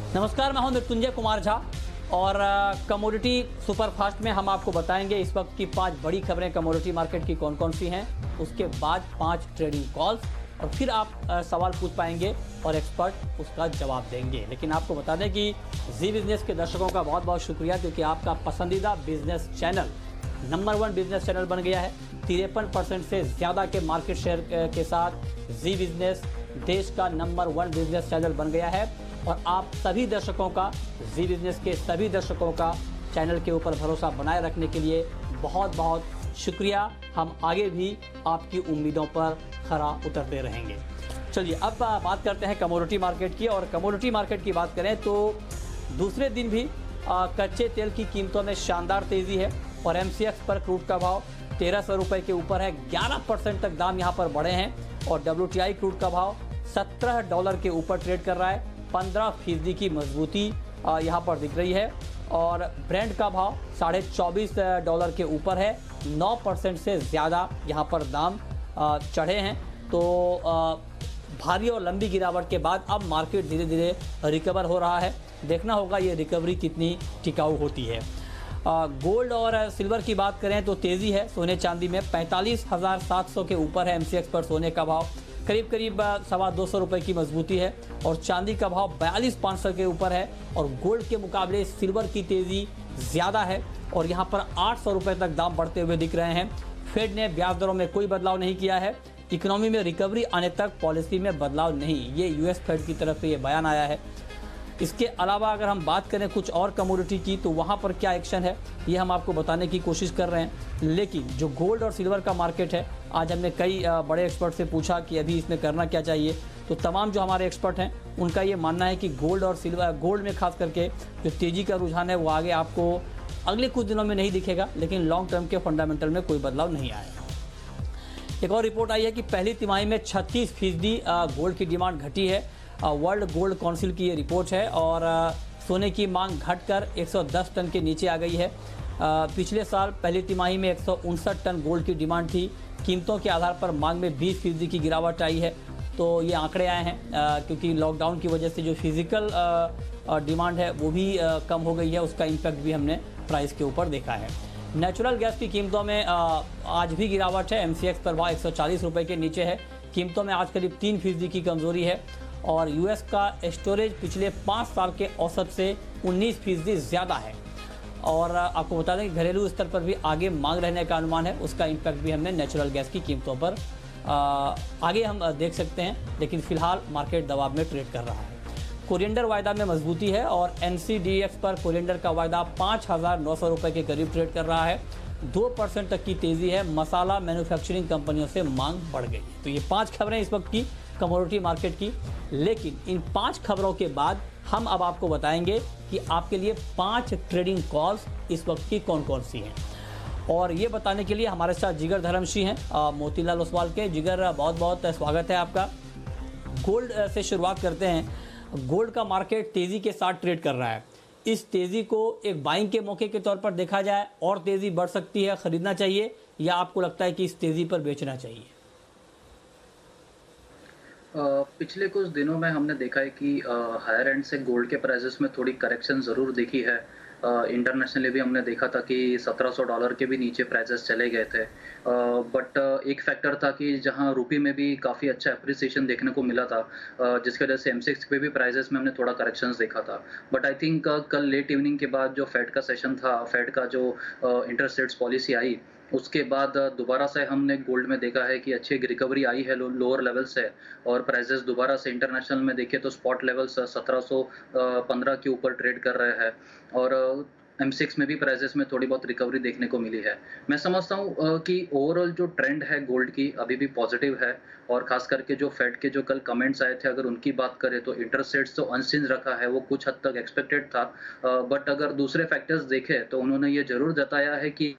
नमस्कार, मैं हूं मृत्युंजय कुमार झा और कमोडिटी सुपरफास्ट में हम आपको बताएंगे इस वक्त की 5 बड़ी खबरें कमोडिटी मार्केट की कौन कौन सी हैं, उसके बाद 5 ट्रेडिंग कॉल्स और फिर आप सवाल पूछ पाएंगे और एक्सपर्ट उसका जवाब देंगे। लेकिन आपको बता दें कि जी बिजनेस के दर्शकों का बहुत बहुत शुक्रिया, क्योंकि आपका पसंदीदा business channel number 1 business channel बन गया है। 53% से ज़्यादा के मार्केट शेयर के साथ जी बिजनेस देश का नंबर 1 बिजनेस चैनल बन गया है और आप सभी दर्शकों का, जी बिजनेस के सभी दर्शकों का चैनल के ऊपर भरोसा बनाए रखने के लिए बहुत बहुत शुक्रिया। हम आगे भी आपकी उम्मीदों पर खरा उतरते रहेंगे। चलिए अब बात करते हैं कमोडिटी मार्केट की। और कमोडिटी मार्केट की बात करें तो दूसरे दिन भी कच्चे तेल की कीमतों में शानदार तेज़ी है और एमसीएक्स पर क्रूड का भाव 1300 रुपये के ऊपर है। 11% तक दाम यहाँ पर बढ़े हैं और डब्ल्यूटीआई क्रूड का भाव $17 के ऊपर ट्रेड कर रहा है। 15% की मजबूती यहाँ पर दिख रही है और ब्रेंट का भाव $24.5 के ऊपर है। 9% से ज़्यादा यहाँ पर दाम चढ़े हैं। तो भारी और लंबी गिरावट के बाद अब मार्केट धीरे धीरे रिकवर हो रहा है। देखना होगा ये रिकवरी कितनी टिकाऊ होती है। गोल्ड और सिल्वर की बात करें तो तेज़ी है। सोने चांदी में 45,700 के ऊपर है एमसीएक्स पर सोने का भाव, करीब करीब 225 रुपये की मजबूती है और चांदी का भाव 42,500 के ऊपर है और गोल्ड के मुकाबले सिल्वर की तेज़ी ज़्यादा है और यहाँ पर 800 रुपये तक दाम बढ़ते हुए दिख रहे हैं। फेड ने ब्याज दरों में कोई बदलाव नहीं किया है। इकोनॉमी में रिकवरी आने तक पॉलिसी में बदलाव नहीं, ये यूएस फेड की तरफ से ये बयान आया है। इसके अलावा अगर हम बात करें कुछ और कमोडिटी की तो वहाँ पर क्या एक्शन है ये हम आपको बताने की कोशिश कर रहे हैं। लेकिन जो गोल्ड और सिल्वर का मार्केट है, आज हमने कई बड़े एक्सपर्ट से पूछा कि अभी इसमें करना क्या चाहिए, तो तमाम जो हमारे एक्सपर्ट हैं उनका ये मानना है कि गोल्ड और सिल्वर, गोल्ड में खास करके जो तेज़ी का रुझान है वो आगे आपको अगले कुछ दिनों में नहीं दिखेगा, लेकिन लॉन्ग टर्म के फंडामेंटल में कोई बदलाव नहीं आएगा। एक और रिपोर्ट आई है कि पहली तिमाही में 36% गोल्ड की डिमांड घटी है। वर्ल्ड गोल्ड काउंसिल की ये रिपोर्ट है और सोने की मांग घटकर 110 टन के नीचे आ गई है। पिछले साल पहली तिमाही में 159 टन गोल्ड की डिमांड थी। कीमतों के आधार पर मांग में 20% की गिरावट आई है। तो ये आंकड़े आए हैं क्योंकि लॉकडाउन की वजह से जो फिज़िकल डिमांड है वो भी कम हो गई है, उसका इम्पैक्ट भी हमने प्राइस के ऊपर देखा है। नेचुरल गैस की कीमतों में आज भी गिरावट है। एमसीएक्स पर भाव 140 रुपये के नीचे है। कीमतों में आज करीब 3% की कमज़ोरी है और यूएस का स्टोरेज पिछले 5 साल के औसत से 19% ज़्यादा है। और आपको बता दें कि घरेलू स्तर पर भी आगे मांग रहने का अनुमान है, उसका इम्पैक्ट भी हमने नेचुरल गैस की कीमतों पर आगे हम देख सकते हैं। लेकिन फिलहाल मार्केट दबाव में ट्रेड कर रहा है। कोरिएंडर वायदा में मजबूती है और एनसीडीएक्स पर कोरिएंडर का वायदा 5,900 रुपये के करीब ट्रेड कर रहा है। 2% तक की तेज़ी है। मसाला मैन्युफैक्चरिंग कंपनियों से मांग बढ़ गई। तो ये 5 खबरें इस वक्त की कमोडिटी मार्केट की। लेकिन इन 5 खबरों के बाद हम अब आपको बताएंगे कि आपके लिए 5 ट्रेडिंग कॉल्स इस वक्त की कौन कौन सी हैं। और ये बताने के लिए हमारे साथ जिगर धर्मशी हैं मोतीलाल ओसवाल के। जिगर, बहुत बहुत स्वागत है आपका। गोल्ड से शुरुआत करते हैं। गोल्ड का मार्केट तेज़ी के साथ ट्रेड कर रहा है। इस तेज़ी को एक बाइंग के मौके के तौर पर देखा जाए, और तेज़ी बढ़ सकती है, खरीदना चाहिए, या आपको लगता है कि इस तेज़ी पर बेचना चाहिए? पिछले कुछ दिनों में हमने देखा है कि हायर एंड से गोल्ड के प्राइसेस में थोड़ी करेक्शन ज़रूर दिखी है। इंटरनेशनली भी हमने देखा था कि $1700 के भी नीचे प्राइसेस चले गए थे। बट एक फैक्टर था कि जहां रुपी में भी काफ़ी अच्छा एप्रिसिएशन देखने को मिला था, जिसकी वजह से एमसीएक्स पे भी प्राइसेस में हमने थोड़ा करेक्शंस देखा था। बट आई थिंक कल लेट इवनिंग के बाद जो फेड का सेशन था, फेड का जो इंटरेस्ट रेट्स पॉलिसी आई, उसके बाद दोबारा से हमने गोल्ड में देखा है कि अच्छी एक रिकवरी आई है लोअर लेवल से और प्राइसेस दोबारा से इंटरनेशनल में देखें तो स्पॉट लेवल्स 1715 के ऊपर ट्रेड कर रहे हैं और एमसीएक्स में भी प्राइसेस में थोड़ी बहुत रिकवरी देखने को मिली है। मैं समझता हूँ कि ओवरऑल जो ट्रेंड है गोल्ड की अभी भी पॉजिटिव है और खास करके जो फेड के जो कल कमेंट्स आए थे, अगर उनकी बात करें तो इंटरेस्ट रेट्स तो अनचेंज रखा है, वो कुछ हद तक एक्सपेक्टेड था। बट अगर दूसरे फैक्टर्स देखें तो उन्होंने ये ज़रूर जताया है कि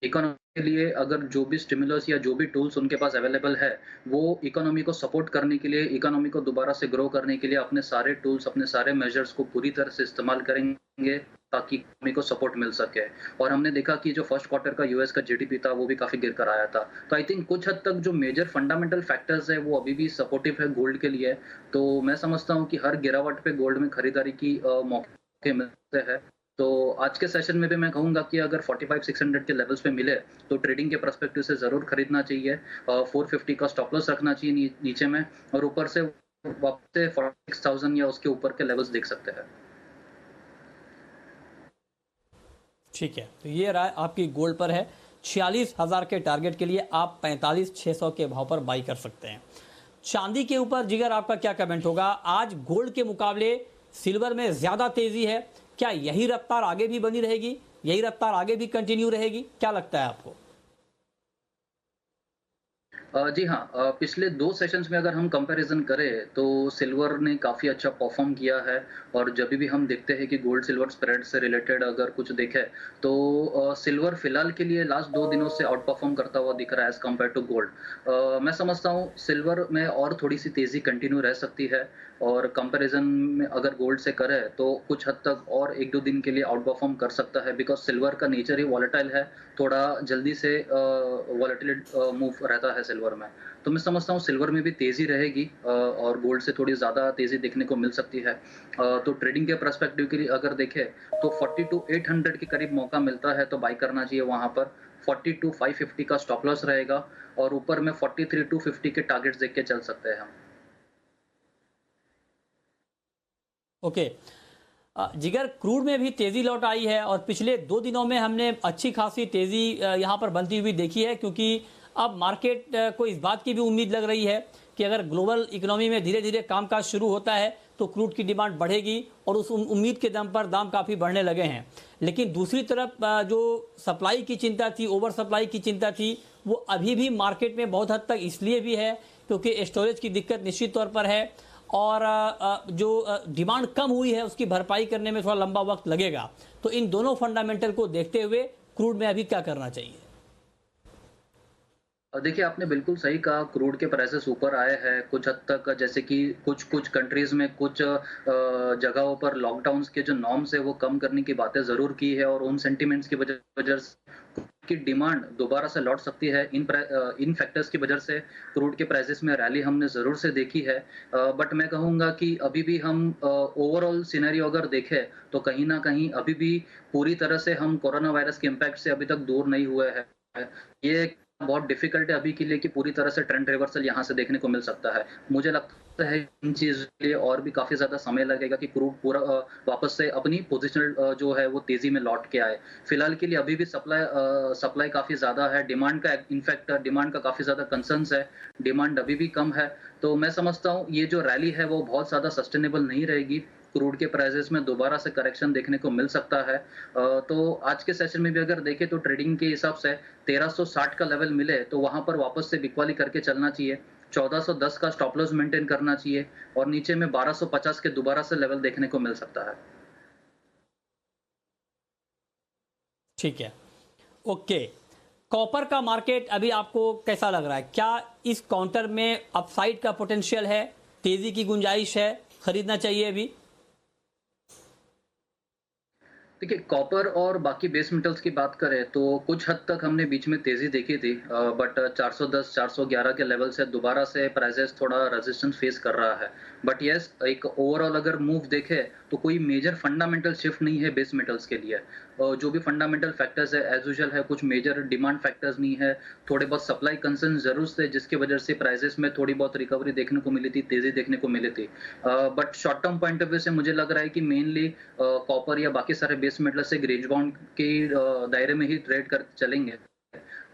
इकोनॉमी के लिए अगर जो भी स्टिमुलस या जो भी टूल्स उनके पास अवेलेबल है, वो इकोनॉमी को सपोर्ट करने के लिए, इकोनॉमी को दोबारा से ग्रो करने के लिए अपने सारे टूल्स, अपने सारे मेजर्स को पूरी तरह से इस्तेमाल करेंगे ताकि इकोनॉमी को सपोर्ट मिल सके। और हमने देखा कि जो फर्स्ट क्वार्टर का यूएस का जीडीपी था, वो भी काफ़ी गिर कर आया था। तो आई थिंक कुछ हद तक जो मेजर फंडामेंटल फैक्टर्स हैं, वो अभी भी सपोर्टिव है गोल्ड के लिए। तो मैं समझता हूँ कि हर गिरावट पे गोल्ड में खरीदारी की मौके मिलते हैं। तो आज के सेशन में भी मैं कहूँगा कि अगर 45-600 के लेवल्स पे मिले, तो ट्रेडिंग के पर्सपेक्टिव से ज़रूर खरीदना चाहिए। 450 का स्टॉप लॉस रखना चाहिए नीचे में, और ऊपर से वापस से 46,000 या उसके ऊपर के लेवल्स देख सकते हैं। ठीक है, तो ये राय आपकी गोल्ड पर है। 46,000 के टारगेट के लिए आप 45,600 के भाव पर बाई कर सकते हैं। चांदी के ऊपर जिगर आपका क्या कमेंट होगा? आज गोल्ड के मुकाबले सिल्वर में ज्यादा तेजी है, क्या यही रफ्तार आगे भी बनी रहेगी? यही रफ्तार आगे भी कंटिन्यू रहेगी? क्या लगता है आपको? जी हाँ, पिछले 2 सेशंस में अगर हम कंपैरिज़न करें, तो सिल्वर ने काफ़ी अच्छा परफ़ॉर्म किया है। और जभी भी हम देखते हैं कि गोल्ड सिल्वर स्प्रेड से रिलेटेड अगर कुछ देखें, तो सिल्वर फ़िलहाल के लिए लास्ट 2 दिनों से आउट परफ़ॉर्म करता हुआ दिख रहा है एज़ कम्पेयर टू गोल्ड। मैं समझता हूँ सिल्वर में और थोड़ी-सी तेज़ी कंटिन्यू रह सकती है, और कंपैरिज़न में अगर गोल्ड से करें, तो कुछ हद तक और 1-2 दिन के लिए आउट परफ़ॉर्म कर सकता है, बिकॉज़ सिल्वर का नेचर ही वॉलेटाइल है, थोड़ा जल्दी से मूव रहता है सिल्वर में। तो मैं समझता हूँ सिल्वर में भी तेज़ी रहेगी, और गोल्ड से थोड़ी ज़्यादा तेज़ी देखने को मिल सकती है। तो ट्रेडिंग के पर्सपेक्टिव के लिए अगर देखें, तो 42,800 के करीब मौका मिलता है तो बाय करना चाहिए वहाँ पर। 42,550 का स्टॉप लॉस रहेगा, और ऊपर में 43,250 के टारगेट्स देख के चल सकते हैं हम। ओके। जिगर, क्रूड में भी तेजी लौट आई है और पिछले 2 दिनों में हमने अच्छी खासी तेजी यहां पर बनती हुई देखी है, क्योंकि अब मार्केट को इस बात की भी उम्मीद लग रही है कि अगर ग्लोबल इकोनॉमी में धीरे धीरे कामकाज शुरू होता है तो क्रूड की डिमांड बढ़ेगी, और उस उम्मीद के दम पर दाम काफ़ी बढ़ने लगे हैं। लेकिन दूसरी तरफ जो सप्लाई की चिंता थी, ओवर सप्लाई की चिंता थी, वो अभी भी मार्केट में बहुत हद तक इसलिए भी है क्योंकि स्टोरेज की दिक्कत निश्चित तौर पर है, और जो डिमांड कम हुई है उसकी भरपाई करने में थोड़ा लंबा वक्त लगेगा। तो इन दोनों फंडामेंटल को देखते हुए क्रूड में अभी क्या करना चाहिए? देखिए, आपने बिल्कुल सही कहा, क्रूड के प्राइसेस ऊपर आए हैं कुछ हद तक, जैसे कि कुछ कंट्रीज़ में कुछ जगहों पर लॉकडाउन्स के जो नॉर्म्स है वो कम करने की बातें ज़रूर की है, और उन सेंटिमेंट्स की वजह से की डिमांड दोबारा से लौट सकती है। इन फैक्टर्स की वजह से क्रूड के प्राइसेस में रैली हमने ज़रूर से देखी है। बट मैं कहूँगा कि अभी भी हम ओवरऑल सिनेरियो अगर देखें, तो कहीं न कहीं अभी भी पूरी तरह से हम कोरोना वायरस के इम्पैक्ट से अभी तक दूर नहीं हुए हैं। ये बहुत डिफ़िकल्ट है अभी के लिए कि पूरी तरह से ट्रेंड रिवर्सल यहाँ से देखने को मिल सकता है। मुझे लगता है इन चीज़ के लिए और भी काफ़ी ज़्यादा समय लगेगा कि क्रूड पूरा वापस से अपनी पोज़ीशनल जो है वो तेज़ी में लौट के आए। फिलहाल के लिए अभी भी सप्लाई काफ़ी ज़्यादा है, डिमांड का इनफैक्ट डिमांड का काफ़ी ज़्यादा कंसर्न्स है, डिमांड अभी भी कम है। तो मैं समझता हूँ ये जो रैली है वो बहुत ज़्यादा सस्टेनेबल नहीं रहेगी। क्रूड के प्राइसेस में दोबारा से करेक्शन देखने को मिल सकता है। तो आज के सेशन में भी अगर देखें, तो ट्रेडिंग के हिसाब से 1360 का लेवल मिले तो वहां पर वापस से बिकवाली करके चलना चाहिए। 1410 का स्टॉप लॉस मेंटेन करना चाहिए, और नीचे में 1250 के दोबारा से लेवल देखने को मिल सकता है। ठीक है, ओके। कॉपर का मार्केट अभी आपको कैसा लग रहा है? क्या इस काउंटर में अपसाइड का पोटेंशियल है, तेजी की गुंजाइश है, खरीदना चाहिए अभी? देखिए, कॉपर और बाकी बेस मेटल्स की बात करें तो कुछ हद तक हमने बीच में तेज़ी देखी थी, बट 410, 411 के लेवल से दोबारा से प्राइसेस थोड़ा रेजिस्टेंस फेस कर रहा है। बट येस, एक ओवरऑल अगर मूव देखें, तो कोई मेजर फंडामेंटल शिफ्ट नहीं है बेस मेटल्स के लिए। जो भी फंडामेंटल फैक्टर्स है एज़ यूजुअल है, कुछ मेजर डिमांड फैक्टर्स नहीं है, थोड़े बहुत सप्लाई कंसर्न ज़रूर थे जिसकी वजह से प्राइसेस में थोड़ी बहुत रिकवरी देखने को मिली थी, तेज़ी देखने को मिली थी। But short term point of view से मुझे लग रहा है कि मेनली कॉपर या बाकी सारे बेस मेटल्स से रेंज बाउंड के दायरे में ही ट्रेड कर चलेंगे।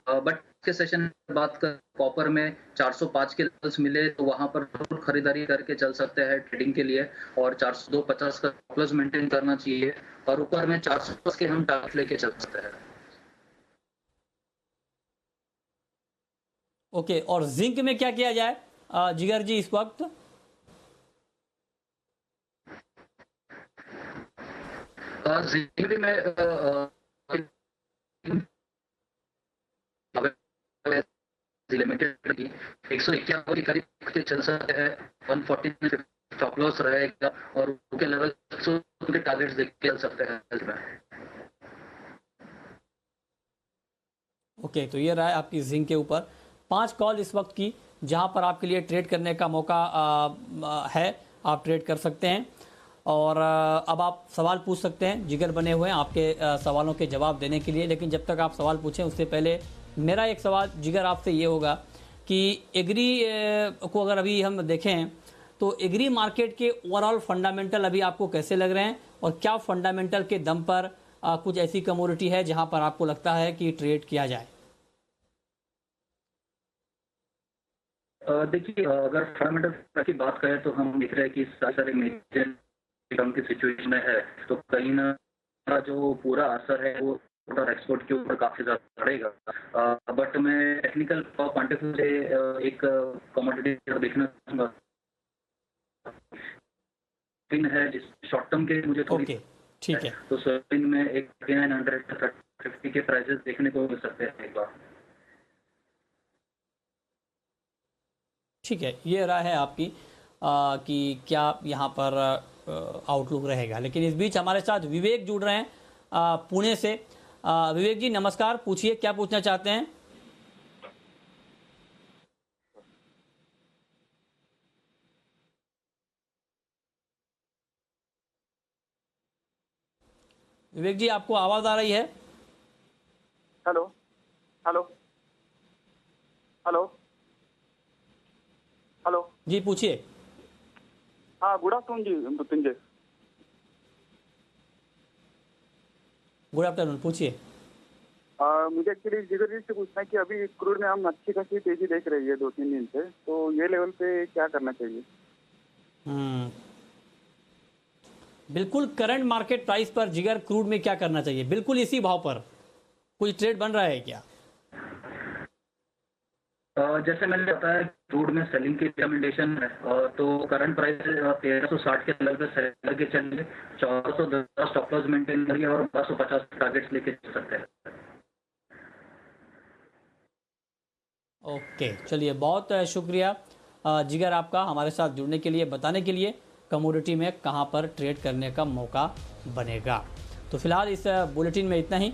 बट के सेशन में बात कर, कॉपर में 405 के लेवल्स मिले तो वहां पर जरूर खरीदारी करके चल सकते हैं ट्रेडिंग के लिए, और 402.50 का प्लस मेंटेन करना चाहिए, और ऊपर में 410 के हम टारगेट लेके चल सकते हैं। ओके, और जिंक में क्या किया जाए जिगर जी इस वक्त? जिंक भी मैं लिमिटेड की 151 के करीब के चल सकते हैं, 140 में स्टॉप लॉस रहेगा और उनके लेवल उनके टारगेट्स देख के चल सकते हैं इसमें। ओके, तो ये रहा है आपकी जिंक के ऊपर 5 कॉल इस वक्त की जहां पर आपके लिए ट्रेड करने का मौका है, आप ट्रेड कर सकते हैं। और अब आप सवाल पूछ सकते हैं, जिगर बने हुए हैं आपके सवालों के जवाब देने के लिए। लेकिन जब तक आप सवाल पूछें उससे पहले मेरा एक सवाल जिगर आपसे ये होगा कि एग्री को अगर अभी हम देखें तो एग्री मार्केट के ओवरऑल फंडामेंटल अभी आपको कैसे लग रहे हैं, और क्या फंडामेंटल के दम पर कुछ ऐसी कमोडिटी है जहां पर आपको लगता है कि ट्रेड किया जाए? देखिए, अगर फंडामेंटल की बात करें तो हम देख रहे हैं कि सारे मेजर इकोनॉमी की सिचुएशन में है, तो कहीं ना जो पूरा असर है वो और एक्सपोर्ट के ऊपर काफी ज्यादा पड़ेगा। बट मैं टेक्निकल पॉइंट ऑफ व्यू से एक कमोडिटी देखना चाहूंगा है, जिस शॉर्ट टर्म के मुझे थोड़ी ओके, ठीक है। तो सोयाबीन में एक 3950 के प्राइसेस देखने को मिल सकते हैं एक बार। ठीक है, ये राय है आपकी कि क्या यहाँ पर आउटलुक रहेगा। लेकिन इस बीच हमारे साथ विवेक जुड़ रहे हैं पुणे से। विवेक जी नमस्कार, पूछिए क्या पूछना चाहते हैं। विवेक जी, आपको आवाज आ रही है? हेलो हेलो हेलो हेलो जी पूछिए। हाँ, गुड आफ्टरनून जी मृत्युंजय। गुड आफ्टरनून, पूछिए। मुझे एक्चुअली जिगर जी से पूछना है कि अभी क्रूड में हम अच्छी खासी तेजी देख रही है 2-3 दिन से, तो ये लेवल पे क्या करना चाहिए? बिल्कुल करंट मार्केट प्राइस पर जिगर क्रूड में क्या करना चाहिए? बिल्कुल इसी भाव पर कोई ट्रेड बन रहा है क्या? जैसे मैंने बताया, क्रूड में सेलिंग की रिकमेंडेशन है, तो करंट प्राइस 1360 के लेवल पे सेल करके चलेंगे, 1410 स्टॉप लॉस मेंटेन करिए और 1250 टारगेट्स लेके चल सकते हैं। ओके, चलिए बहुत शुक्रिया जिगर आपका हमारे साथ जुड़ने के लिए, बताने के लिए कमोडिटी में कहां पर ट्रेड करने का मौका बनेगा। तो फिलहाल इस बुलेटिन में इतना ही।